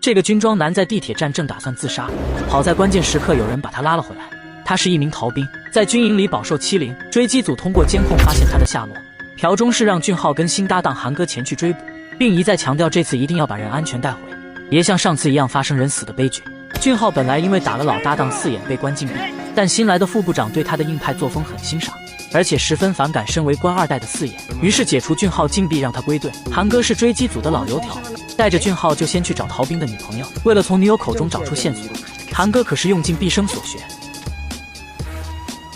这个军装男在地铁站正打算自杀，好在关键时刻有人把他拉了回来。他是一名逃兵，在军营里饱受欺凌，追击组通过监控发现他的下落。朴忠是让俊浩跟新搭档韩哥前去追捕，并一再强调这次一定要把人安全带回，别像上次一样发生人死的悲剧。俊浩本来因为打了老搭档四眼被关禁闭，但新来的副部长对他的硬派作风很欣赏，而且十分反感身为官二代的四眼，于是解除俊浩禁闭，让他归队。韩哥是追击组的老油条，带着俊浩就先去找逃兵的女朋友。为了从女友口中找出线索，韩哥可是用尽毕生所学。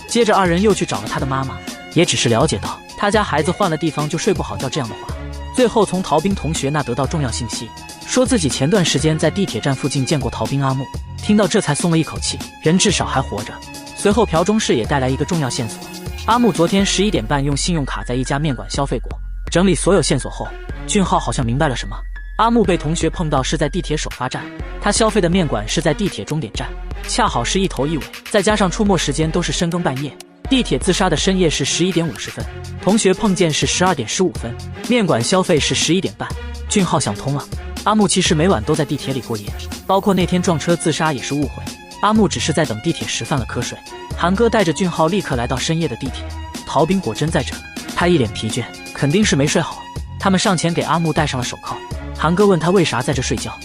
接着二人又去找了他的妈妈，也只是了解到他家孩子换了地方就睡不好觉这样的话。最后从逃兵同学那得到重要信息，说自己前段时间在地铁站附近见过逃兵阿木，听到这才松了一口气，人至少还活着。随后朴忠士也带来一个重要线索，阿木昨天11点半用信用卡在一家面馆消费过。整理所有线索后，俊浩好像明白了什么。阿木被同学碰到是在地铁首发站，他消费的面馆是在地铁终点站，恰好是一头一尾，再加上出没时间都是深更半夜。地铁自杀的深夜是11点50分，同学碰见是12点15分，面馆消费是11点半。俊浩想通了，阿木其实每晚都在地铁里过夜，包括那天撞车自杀也是误会。阿木只是在等地铁时犯了瞌睡。韩哥带着俊浩立刻来到深夜的地铁，逃兵果真在这，他一脸疲倦，肯定是没睡好。他们上前给阿木戴上了手铐。韩哥问他为啥在这睡觉，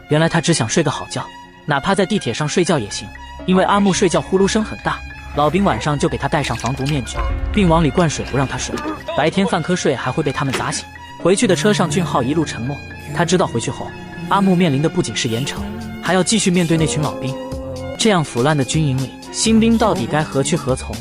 原来他只想睡个好觉，哪怕在地铁上睡觉也行。因为阿木睡觉呼噜声很大，老兵晚上就给他戴上防毒面具，并往里灌水不让他睡，白天犯瞌睡还会被他们砸醒。回去的车上，俊浩一路沉默，他知道回去后阿木面临的不仅是严惩，还要继续面对那群老兵。这样腐烂的军营里，新兵到底该何去何从？